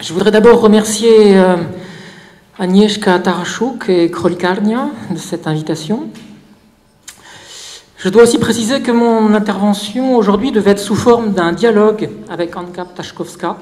Je voudrais d'abord remercier Agnieszka Taraszuk et Krolikarnia de cette invitation. Je dois aussi préciser que mon intervention aujourd'hui devait être sous forme d'un dialogue avec Anka Ptaszkowska.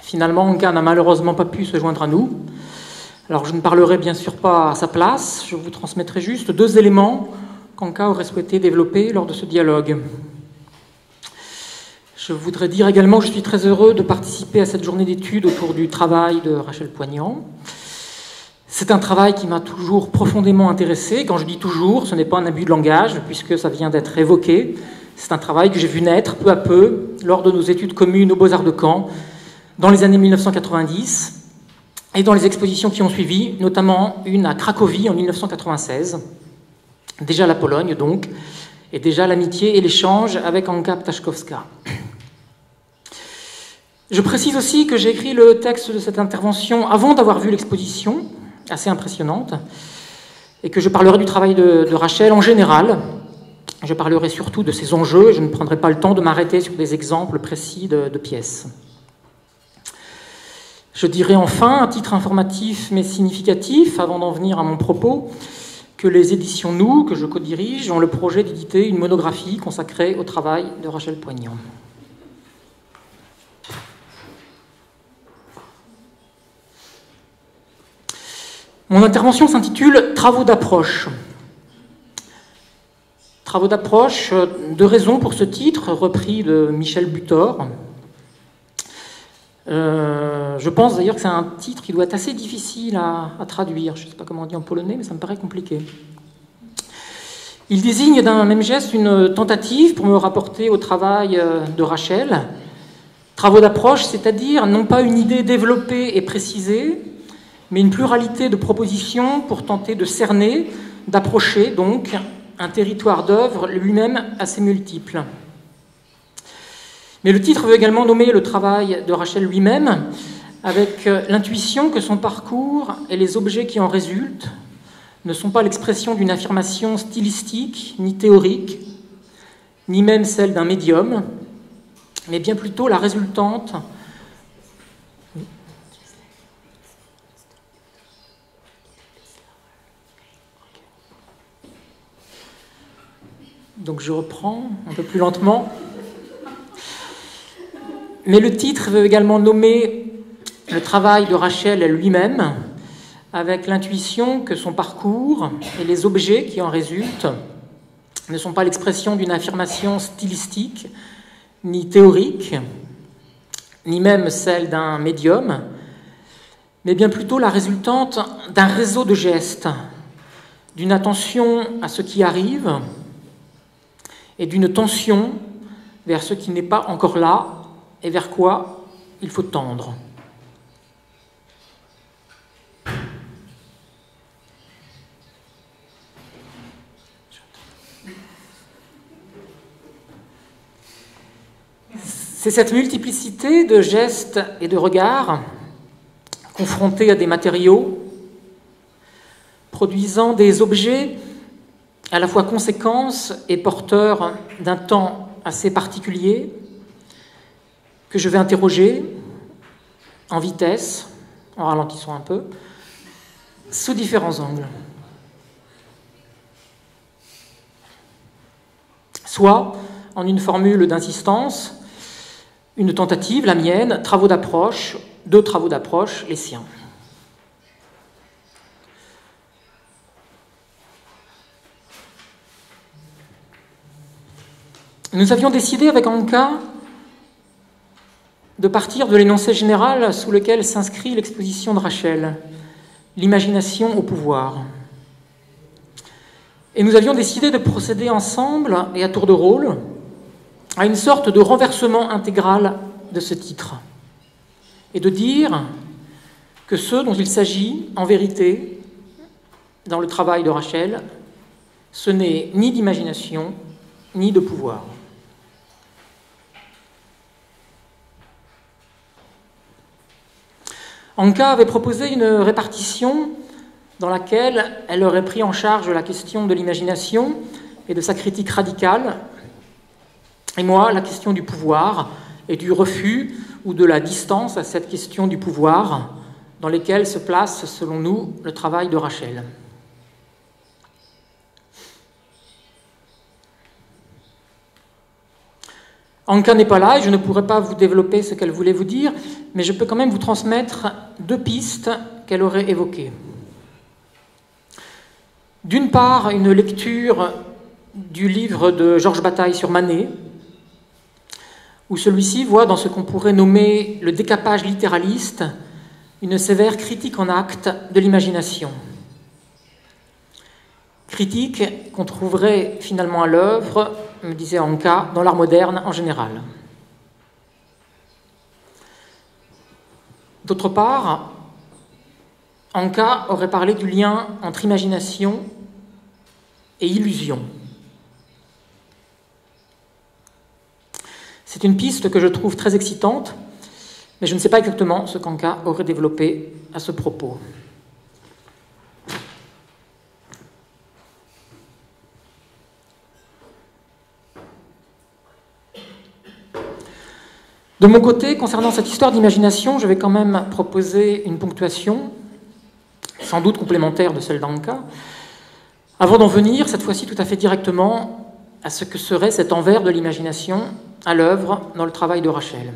Finalement, Anka n'a malheureusement pas pu se joindre à nous. Alors je ne parlerai bien sûr pas à sa place, je vous transmettrai juste deux éléments qu'Anka aurait souhaité développer lors de ce dialogue. Je voudrais dire également que je suis très heureux de participer à cette journée d'études autour du travail de Rachel Poignant. C'est un travail qui m'a toujours profondément intéressé. Quand je dis toujours, ce n'est pas un abus de langage, puisque ça vient d'être évoqué. C'est un travail que j'ai vu naître peu à peu lors de nos études communes aux Beaux-Arts de Caen, dans les années 1990, et dans les expositions qui ont suivi, notamment une à Cracovie en 1996. Déjà la Pologne, donc, et déjà l'amitié et l'échange avec Anka Ptaszkowska. Je précise aussi que j'ai écrit le texte de cette intervention avant d'avoir vu l'exposition, assez impressionnante, et que je parlerai du travail de Rachel en général. Je parlerai surtout de ses enjeux, et je ne prendrai pas le temps de m'arrêter sur des exemples précis de pièces. Je dirai enfin, à titre informatif mais significatif, avant d'en venir à mon propos, que les éditions Nous, que je co-dirige, ont le projet d'éditer une monographie consacrée au travail de Rachel Poignant. Mon intervention s'intitule « Travaux d'approche ». Travaux d'approche, deux raisons pour ce titre, repris de Michel Butor. Je pense d'ailleurs que c'est un titre qui doit être assez difficile à traduire. Je ne sais pas comment on dit en polonais, mais ça me paraît compliqué. Il désigne d'un même geste une tentative pour me rapporter au travail de Rachel. Travaux d'approche, c'est-à-dire non pas une idée développée et précisée, mais une pluralité de propositions pour tenter de cerner, d'approcher donc un territoire d'œuvre lui-même assez multiple. Mais le titre veut également nommer le travail de Rachel lui-même, avec l'intuition que son parcours et les objets qui en résultent ne sont pas l'expression d'une affirmation stylistique, ni théorique, ni même celle d'un médium, mais bien plutôt la résultante donc je reprends un peu plus lentement. Mais le titre veut également nommer le travail de Rachel lui-même, avec l'intuition que son parcours et les objets qui en résultent ne sont pas l'expression d'une affirmation stylistique, ni théorique, ni même celle d'un médium, mais bien plutôt la résultante d'un réseau de gestes, d'une attention à ce qui arrive et d'une tension vers ce qui n'est pas encore là et vers quoi il faut tendre. C'est cette multiplicité de gestes et de regards, confrontés à des matériaux, produisant des objets à la fois conséquences et porteurs d'un temps assez particulier, que je vais interroger en vitesse, en ralentissant un peu, sous différents angles. Soit en une formule d'insistance, une tentative, la mienne, travaux d'approche, deux travaux d'approche, les siens. Nous avions décidé avec Anka de partir de l'énoncé général sous lequel s'inscrit l'exposition de Rachel, l'imagination au pouvoir. Et nous avions décidé de procéder ensemble, et à tour de rôle, à une sorte de renversement intégral de ce titre, et de dire que ce dont il s'agit, en vérité, dans le travail de Rachel, ce n'est ni d'imagination, ni de pouvoir. Anka avait proposé une répartition dans laquelle elle aurait pris en charge la question de l'imagination et de sa critique radicale, et moi la question du pouvoir et du refus ou de la distance à cette question du pouvoir, dans lesquelles se place, selon nous, le travail de Rachel. Anka n'est pas là et je ne pourrais pas vous développer ce qu'elle voulait vous dire, mais je peux quand même vous transmettre 2 pistes qu'elle aurait évoquées. D'une part, une lecture du livre de Georges Bataille sur Manet, où celui-ci voit dans ce qu'on pourrait nommer le décapage littéraliste une sévère critique en acte de l'imagination. Critique qu'on trouverait finalement à l'œuvre, me disait Anka, dans l'art moderne en général. D'autre part, Anka aurait parlé du lien entre imagination et illusion. C'est une piste que je trouve très excitante, mais je ne sais pas exactement ce qu'Anka aurait développé à ce propos. De mon côté, concernant cette histoire d'imagination, je vais quand même proposer une ponctuation, sans doute complémentaire de celle d'Anka, avant d'en venir, cette fois-ci tout à fait directement, à ce que serait cet envers de l'imagination à l'œuvre dans le travail de Rachel.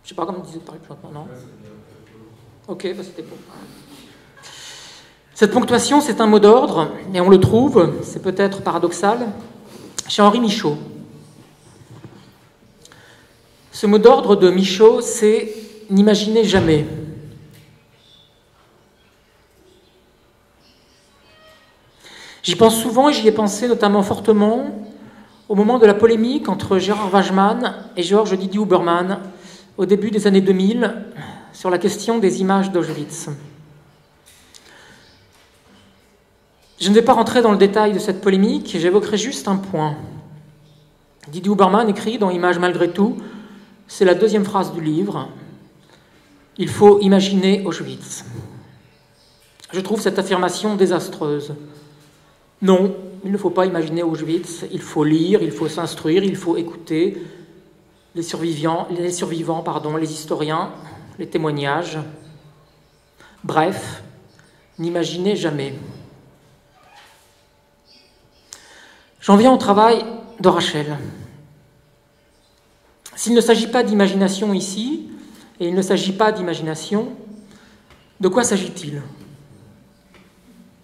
Je ne sais pas comment disait de parler plus lentement, non ? Ok, c'était bon. Cette ponctuation, c'est un mot d'ordre, et on le trouve, c'est peut-être paradoxal, chez Henri Michaud. Ce mot d'ordre de Michaud, c'est « n'imaginez jamais ». J'y pense souvent et j'y ai pensé notamment fortement au moment de la polémique entre Gérard Wageman et Georges Didier Huberman au début des années 2000 sur la question des images d'Auschwitz. Je ne vais pas rentrer dans le détail de cette polémique, j'évoquerai juste un point. Didier Huberman écrit dans Images malgré tout, c'est la 2e phrase du livre, « Il faut imaginer Auschwitz ». Je trouve cette affirmation désastreuse. Non, il ne faut pas imaginer Auschwitz, il faut lire, il faut s'instruire, il faut écouter les survivants, les historiens, les témoignages. Bref, n'imaginez jamais. J'en viens au travail de Rachel. S'il ne s'agit pas d'imagination ici, et il ne s'agit pas d'imagination, de quoi s'agit-il ?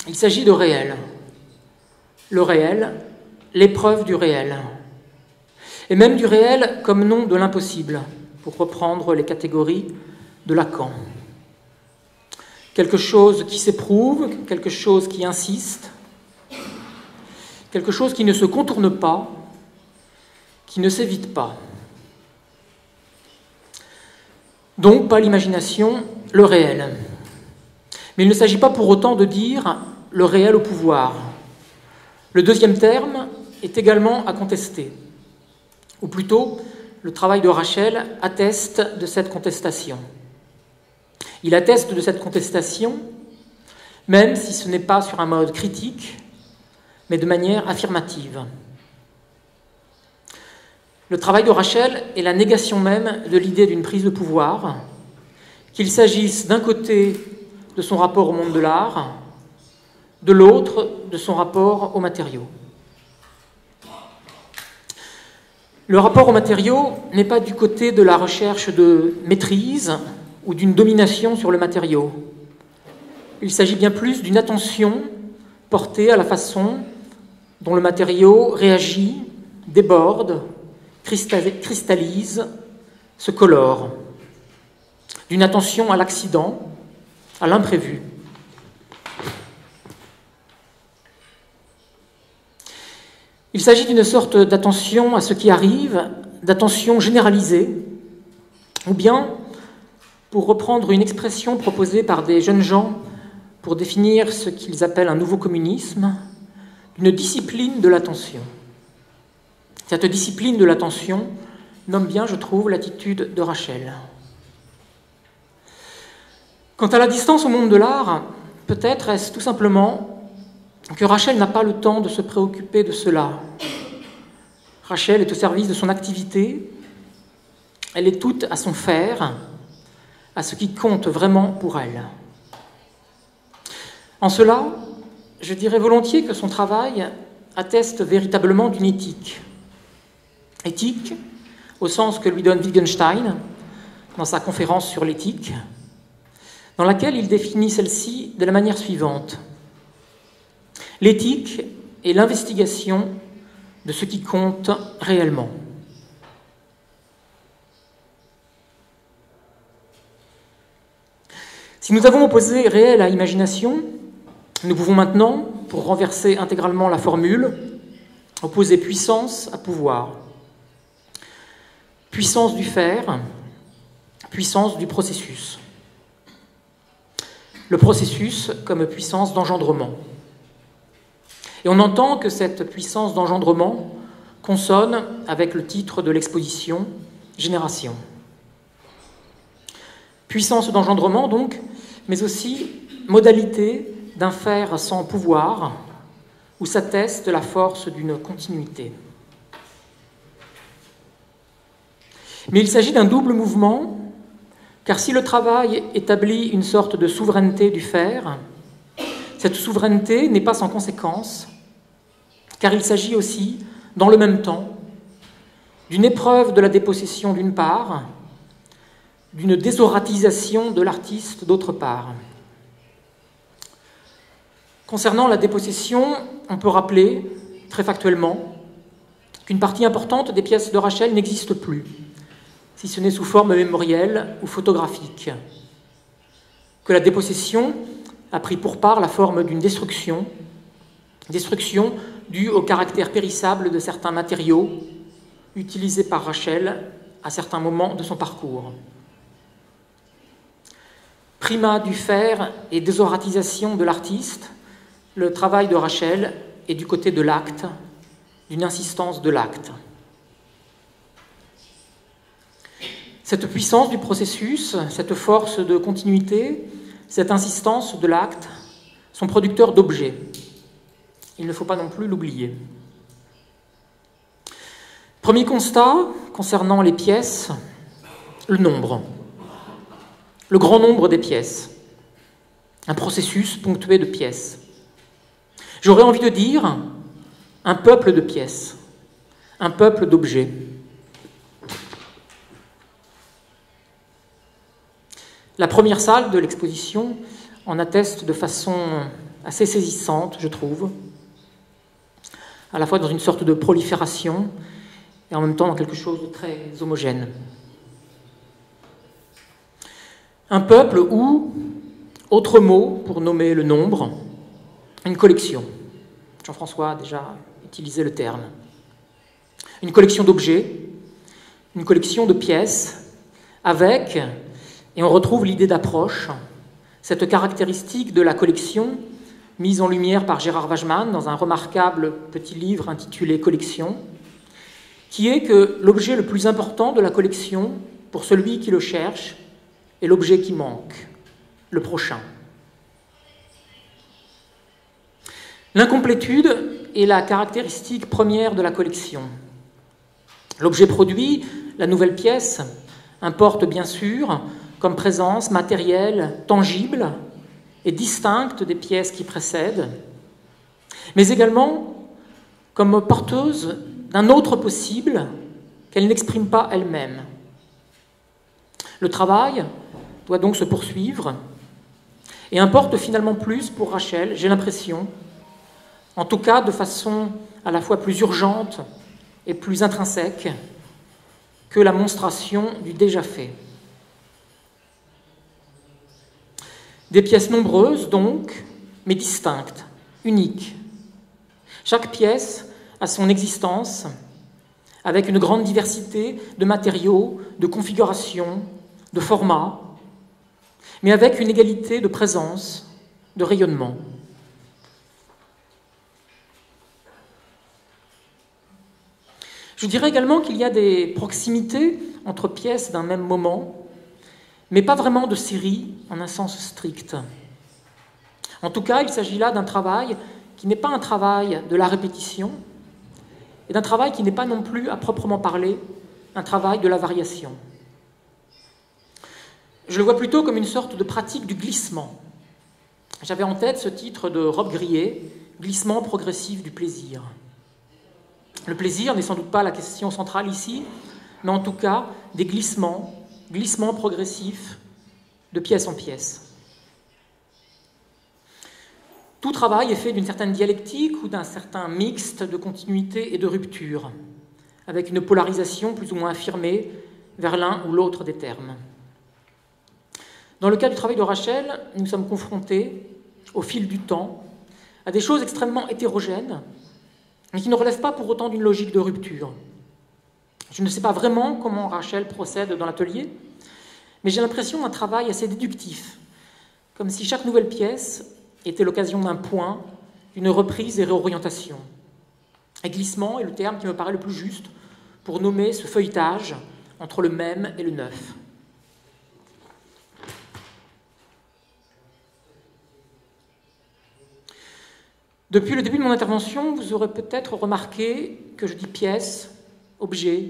Il s'agit de réel. Le réel, l'épreuve du réel. Et même du réel comme nom de l'impossible, pour reprendre les catégories de Lacan. Quelque chose qui s'éprouve, quelque chose qui insiste, quelque chose qui ne se contourne pas, qui ne s'évite pas. Donc, pas l'imagination, le réel. Mais il ne s'agit pas pour autant de dire le réel au pouvoir. Le 2e terme est également à contester. Ou plutôt, le travail de Rachel atteste de cette contestation. Il atteste de cette contestation, même si ce n'est pas sur un mode critique, mais de manière affirmative. Le travail de Rachel est la négation même de l'idée d'une prise de pouvoir, qu'il s'agisse d'un côté de son rapport au monde de l'art, de l'autre de son rapport aux matériaux. Le rapport aux matériaux n'est pas du côté de la recherche de maîtrise ou d'une domination sur le matériau. Il s'agit bien plus d'une attention portée à la façon dont le matériau réagit, déborde, cristallise, se colore. D'une attention à l'accident, à l'imprévu. Il s'agit d'une sorte d'attention à ce qui arrive, d'attention généralisée, ou bien, pour reprendre une expression proposée par des jeunes gens pour définir ce qu'ils appellent un nouveau communisme, une discipline de l'attention. Cette discipline de l'attention nomme bien, je trouve, l'attitude de Rachel. Quant à la distance au monde de l'art, Peut-être est-ce tout simplement que Rachel n'a pas le temps de se préoccuper de cela. Rachel est au service de son activité, elle est toute à son faire, à ce qui compte vraiment pour elle. En cela, je dirais volontiers que son travail atteste véritablement d'une éthique. Éthique, au sens que lui donne Wittgenstein dans sa conférence sur l'éthique, dans laquelle il définit celle-ci de la manière suivante. L'éthique est l'investigation de ce qui compte réellement. Si nous avons opposé réel à imagination, nous pouvons maintenant, pour renverser intégralement la formule, opposer puissance à pouvoir. Puissance du faire, puissance du processus. Le processus comme puissance d'engendrement. Et on entend que cette puissance d'engendrement consonne avec le titre de l'exposition « Génération ». Puissance d'engendrement donc, mais aussi modalité d'un faire sans pouvoir, où s'atteste la force d'une continuité. Mais il s'agit d'un double mouvement, car si le travail établit une sorte de souveraineté du faire, cette souveraineté n'est pas sans conséquence, car il s'agit aussi, dans le même temps, d'une épreuve de la dépossession d'une part, d'une désoratisation de l'artiste d'autre part. Concernant la dépossession, on peut rappeler, très factuellement, qu'une partie importante des pièces de Rachel n'existe plus, si ce n'est sous forme mémorielle ou photographique, que la dépossession a pris pour part la forme d'une destruction due au caractère périssable de certains matériaux utilisés par Rachel à certains moments de son parcours. Primat du faire et désoratisation de l'artiste, le travail de Rachel est du côté de l'acte, d'une insistance de l'acte. Cette puissance du processus, cette force de continuité, cette insistance de l'acte sont producteurs d'objets. Il ne faut pas non plus l'oublier. Premier constat concernant les pièces, le nombre. Le grand nombre des pièces. Un processus ponctué de pièces. J'aurais envie de dire un peuple de pièces, un peuple d'objets. La première salle de l'exposition en atteste de façon assez saisissante, je trouve, à la fois dans une sorte de prolifération et en même temps dans quelque chose de très homogène. Un peuple ou, autre mot pour nommer le nombre, une collection. Jean-François a déjà utilisé le terme. Une collection d'objets, une collection de pièces, avec, et on retrouve l'idée d'approche, cette caractéristique de la collection mise en lumière par Gérard Wageman dans un remarquable petit livre intitulé « Collection », qui est que l'objet le plus important de la collection, pour celui qui le cherche, est l'objet qui manque, le prochain. L'incomplétude est la caractéristique première de la collection. L'objet produit, la nouvelle pièce, importe bien sûr comme présence matérielle, tangible et distincte des pièces qui précèdent, mais également comme porteuse d'un autre possible qu'elle n'exprime pas elle-même. Le travail doit donc se poursuivre et importe finalement plus pour Rachel, j'ai l'impression, en tout cas de façon à la fois plus urgente et plus intrinsèque que la monstration du déjà fait. Des pièces nombreuses donc, mais distinctes, uniques. Chaque pièce a son existence, avec une grande diversité de matériaux, de configurations, de formats, mais avec une égalité de présence, de rayonnement. Je dirais également qu'il y a des proximités entre pièces d'un même moment, mais pas vraiment de série en un sens strict. En tout cas, il s'agit là d'un travail qui n'est pas un travail de la répétition, et d'un travail qui n'est pas non plus, à proprement parler, un travail de la variation. Je le vois plutôt comme une sorte de pratique du glissement. J'avais en tête ce titre de Rob Grillet, « Glissement progressif du plaisir ». Le plaisir n'est sans doute pas la question centrale ici, mais en tout cas des glissements progressifs de pièce en pièce. Tout travail est fait d'une certaine dialectique ou d'un certain mixte de continuité et de rupture, avec une polarisation plus ou moins affirmée vers l'un ou l'autre des termes. Dans le cas du travail de Rachel, nous sommes confrontés, au fil du temps, à des choses extrêmement hétérogènes, mais qui ne relèvent pas pour autant d'une logique de rupture. Je ne sais pas vraiment comment Rachel procède dans l'atelier, mais j'ai l'impression d'un travail assez déductif, comme si chaque nouvelle pièce était l'occasion d'un point, d'une reprise et réorientation. Et glissement est le terme qui me paraît le plus juste pour nommer ce feuilletage entre le même et le neuf. Depuis le début de mon intervention, vous aurez peut-être remarqué que je dis pièce, objet,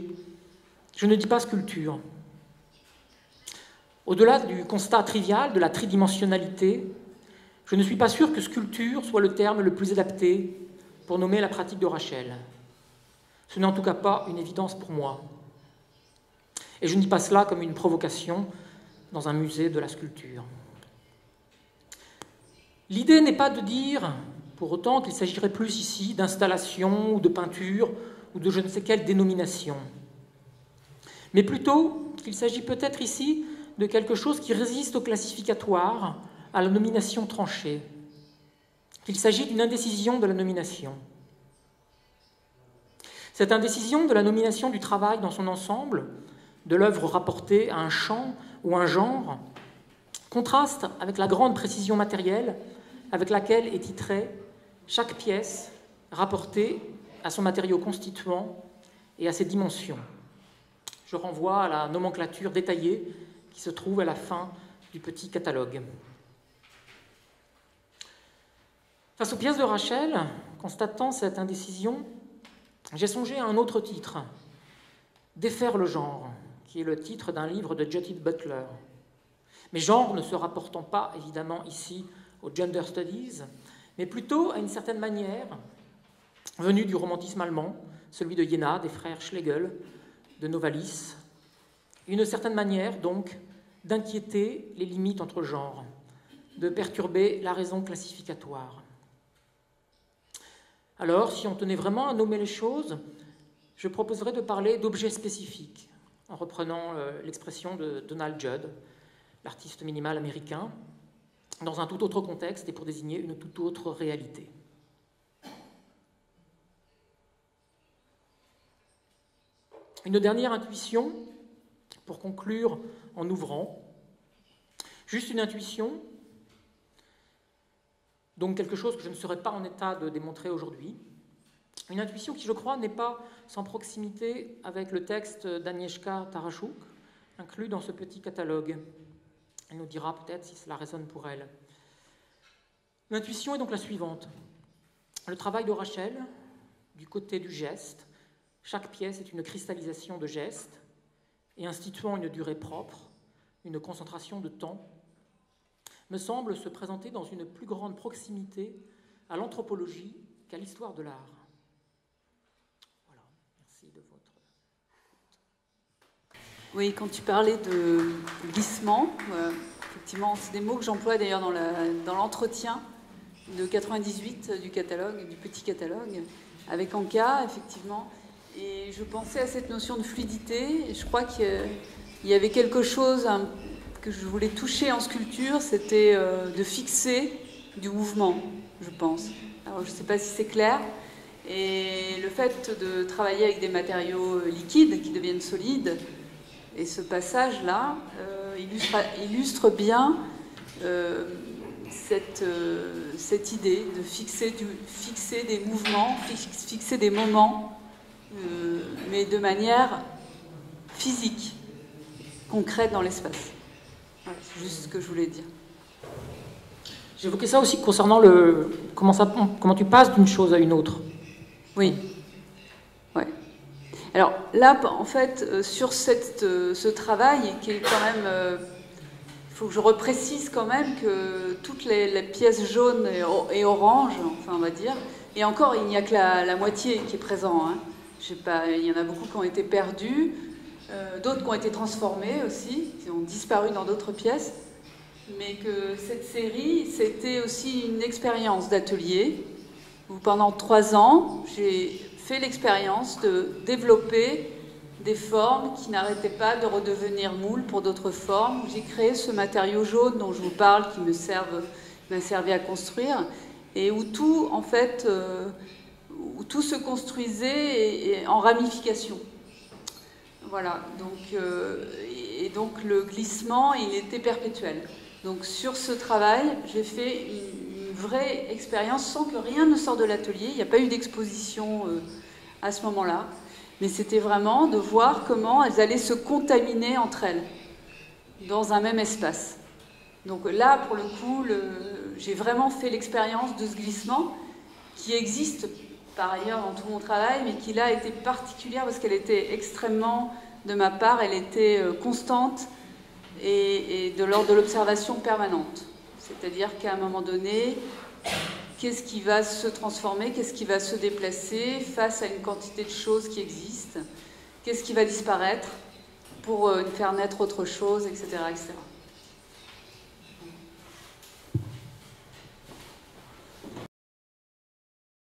je ne dis pas sculpture. Au-delà du constat trivial de la tridimensionnalité, je ne suis pas sûr que sculpture soit le terme le plus adapté pour nommer la pratique de Rachel. Ce n'est en tout cas pas une évidence pour moi. Et je ne dis pas cela comme une provocation dans un musée de la sculpture. L'idée n'est pas de dire, pour autant, qu'il s'agirait plus ici d'installation ou de peinture ou de je ne sais quelle dénomination, mais plutôt qu'il s'agit peut-être ici de quelque chose qui résiste au classificatoire, à la nomination tranchée, qu'il s'agit d'une indécision de la nomination. Cette indécision de la nomination du travail dans son ensemble, de l'œuvre rapportée à un champ ou un genre, contraste avec la grande précision matérielle avec laquelle est titrée chaque pièce rapportée à son matériau constituant et à ses dimensions. Je renvoie à la nomenclature détaillée qui se trouve à la fin du petit catalogue. Face aux pièces de Rachel, constatant cette indécision, j'ai songé à un autre titre, « Défaire le genre », qui est le titre d'un livre de Judith Butler. Mais genre ne se rapportant pas, évidemment, ici aux gender studies, mais plutôt à une certaine manière venue du romantisme allemand, celui de Jena, des frères Schlegel, de Novalis, une certaine manière, donc, d'inquiéter les limites entre genres, de perturber la raison classificatoire. Alors, si on tenait vraiment à nommer les choses, je proposerais de parler d'objets spécifiques, en reprenant l'expression de Donald Judd, l'artiste minimal américain, dans un tout autre contexte et pour désigner une toute autre réalité. Une dernière intuition, pour conclure en ouvrant, juste une intuition, donc quelque chose que je ne serais pas en état de démontrer aujourd'hui, une intuition qui, je crois, n'est pas sans proximité avec le texte d'Agnieszka Taraszuk, inclus dans ce petit catalogue. Elle nous dira peut-être si cela résonne pour elle. L'intuition est donc la suivante. Le travail de Rachel, du côté du geste, chaque pièce est une cristallisation de gestes, et instituant une durée propre, une concentration de temps, me semble se présenter dans une plus grande proximité à l'anthropologie qu'à l'histoire de l'art. Voilà, merci de votre... Oui, quand tu parlais de glissement, effectivement, c'est des mots que j'emploie d'ailleurs dans l'entretien de 98 du catalogue, du petit catalogue, avec Anka, effectivement. Et je pensais à cette notion de fluidité, et je crois qu'il y avait quelque chose que je voulais toucher en sculpture, c'était de fixer du mouvement, je pense. Alors, je ne sais pas si c'est clair. Et le fait de travailler avec des matériaux liquides qui deviennent solides, et ce passage-là illustre bien cette idée de fixer des mouvements, fixer des moments, mais de manière physique, concrète dans l'espace. Voilà, c'est juste ce que je voulais dire. J'évoquais ça aussi concernant comment tu passes d'une chose à une autre. Oui. Ouais. Alors là, en fait, sur ce travail, qui est quand même... il faut que je reprécise quand même que toutes les pièces jaunes et oranges, enfin on va dire, et encore il n'y a que la moitié qui est présent. Hein. Je sais pas, il y en a beaucoup qui ont été perdus, d'autres qui ont été transformés aussi, qui ont disparu dans d'autres pièces. Mais que cette série, c'était aussi une expérience d'atelier où pendant 3 ans, j'ai fait l'expérience de développer des formes qui n'arrêtaient pas de redevenir moules pour d'autres formes. J'ai créé ce matériau jaune dont je vous parle, qui m'a servi à construire, et où tout, en fait, où tout se construisait en ramification. Voilà, et donc le glissement, il était perpétuel. Donc sur ce travail, j'ai fait une vraie expérience sans que rien ne sorte de l'atelier. Il n'y a pas eu d'exposition à ce moment-là. Mais c'était vraiment de voir comment elles allaient se contaminer entre elles dans un même espace. Donc là, pour le coup, j'ai vraiment fait l'expérience de ce glissement qui existe par ailleurs dans tout mon travail, mais qui là était particulière parce qu'elle était extrêmement, de ma part, elle était constante et de l'ordre de l'observation permanente. C'est-à-dire qu'à un moment donné, qu'est-ce qui va se transformer, qu'est-ce qui va se déplacer face à une quantité de choses qui existent, qu'est-ce qui va disparaître pour faire naître autre chose, etc., etc.